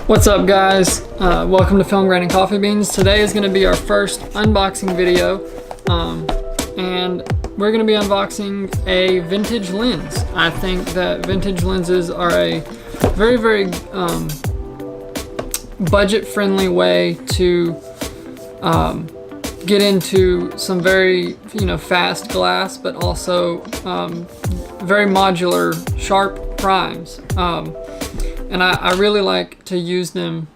What's up guys? Welcome to Film Grinding Coffee Beans. Today is going to be our first unboxing video and we're going to be unboxing a vintage lens. I think that vintage lenses are a very budget friendly way to get into some very fast glass, but also very modular sharp primes. And I really like to use them.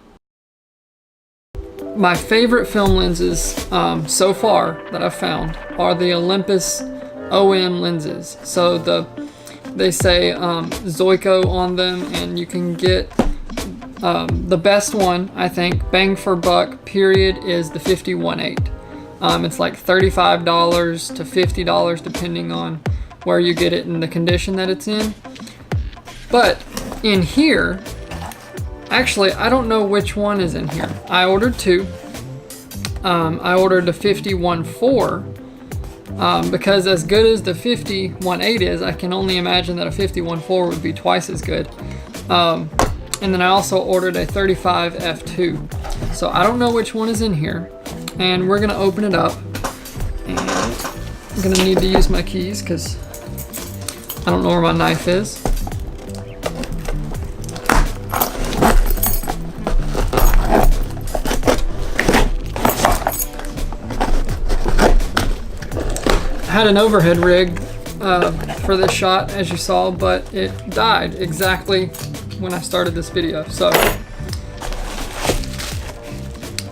My favorite film lenses so far that I've found are the Olympus OM lenses. So they say Zuiko on them, and you can get the best one, I think, bang for buck period, is the 50-1.8. It's like $35 to $50 depending on where you get it and the condition that it's in. But in here, actually, I don't know which one is in here. I ordered two. I ordered the 50-1.4 because as good as the 50-1.8 is, I can only imagine that a 50-1.4 would be twice as good. And then I also ordered a 35 f2. So I don't know which one is in here. And we're gonna open it up. And I'm gonna need to use my keys because I don't know where my knife is. I had an overhead rig for this shot, as you saw, but it died exactly when I started this video. So,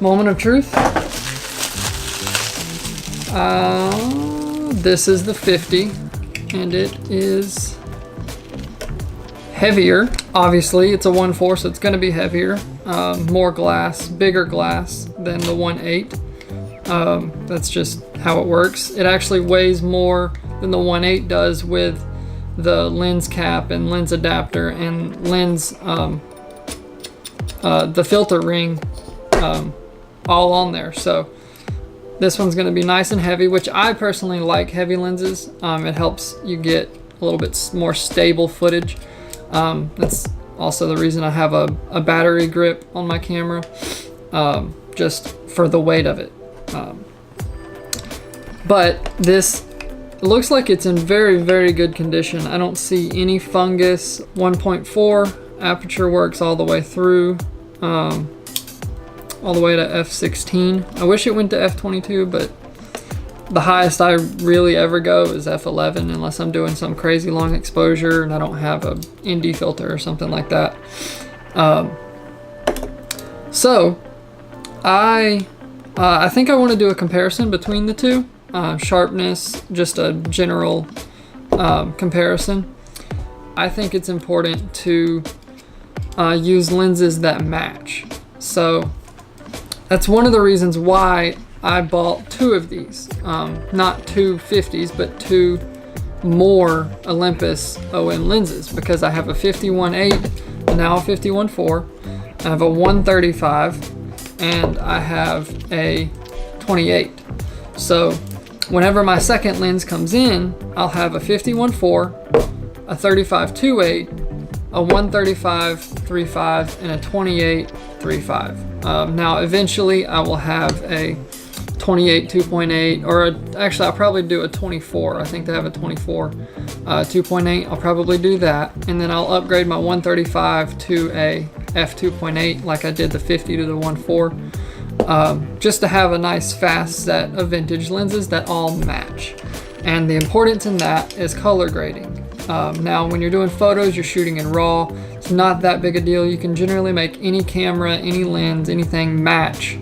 moment of truth. This is the 50, and it is heavier. Obviously, it's a 1.4, so it's going to be heavier. More glass, bigger glass than the 1.8. That's just how it works. It actually weighs more than the 1.8 does with the lens cap and lens adapter and lens, the filter ring, all on there. So this one's going to be nice and heavy, which I personally like heavy lenses. It helps you get a little bit more stable footage. That's also the reason I have a battery grip on my camera, just for the weight of it. But this looks like it's in very good condition. I don't see any fungus. 1.4 aperture works all the way through, all the way to f16. I wish it went to f22, but the highest I really ever go is f11 unless I'm doing some crazy long exposure and I don't have a ND filter or something like that. So I think I want to do a comparison between the two. Sharpness, just a general comparison. I think it's important to use lenses that match. So that's one of the reasons why I bought two of these. Not two 50s, but two more Olympus OM lenses, because I have a 50-1.8 and now a 50-1.4. I have a 135 and I have a 28. So whenever my second lens comes in, I'll have a 50-1.4, a 35-2.8, a 135-3.5, and a 28-3.5. Now eventually I will have a 28-2.8, or actually I'll probably do a 24. I think they have a 24 2.8. I'll probably do that, and then I'll upgrade my 135 to a f2.8 like I did the 50 to the 1.4. Just to have a nice fast set of vintage lenses that all match. And the importance in that is color grading. Now when you're doing photos, you're shooting in RAW, it's not that big a deal. You can generally make any camera, any lens, anything match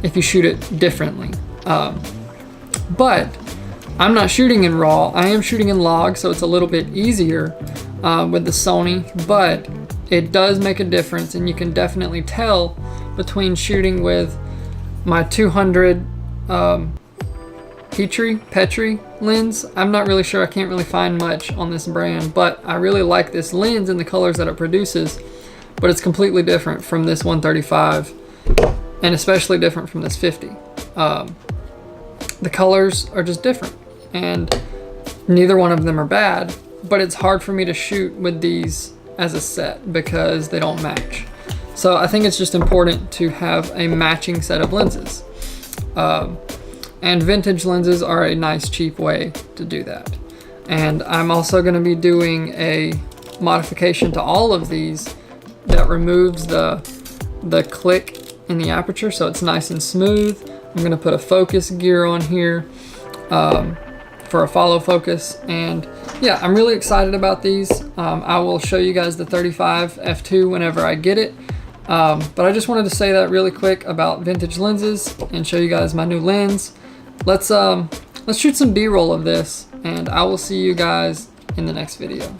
if you shoot it differently. But I'm not shooting in RAW, I am shooting in log, so it's a little bit easier with the Sony, but it does make a difference, and you can definitely tell between shooting with my 200 Petri lens. I'm not really sure, I can't really find much on this brand, but I really like this lens and the colors that it produces, but it's completely different from this 135 and especially different from this 50. The colors are just different, and neither one of them are bad, but it's hard for me to shoot with these as a set because they don't match. So I think it's just important to have a matching set of lenses. And vintage lenses are a nice cheap way to do that. And I'm also going to be doing a modification to all of these that removes the click in the aperture, so it's nice and smooth. I'm going to put a focus gear on here for a follow focus, and yeah, I'm really excited about these. I will show you guys the 35 f2 whenever I get it, but I just wanted to say that really quick about vintage lenses and show you guys my new lens. Let's shoot some B-roll of this, and I will see you guys in the next video.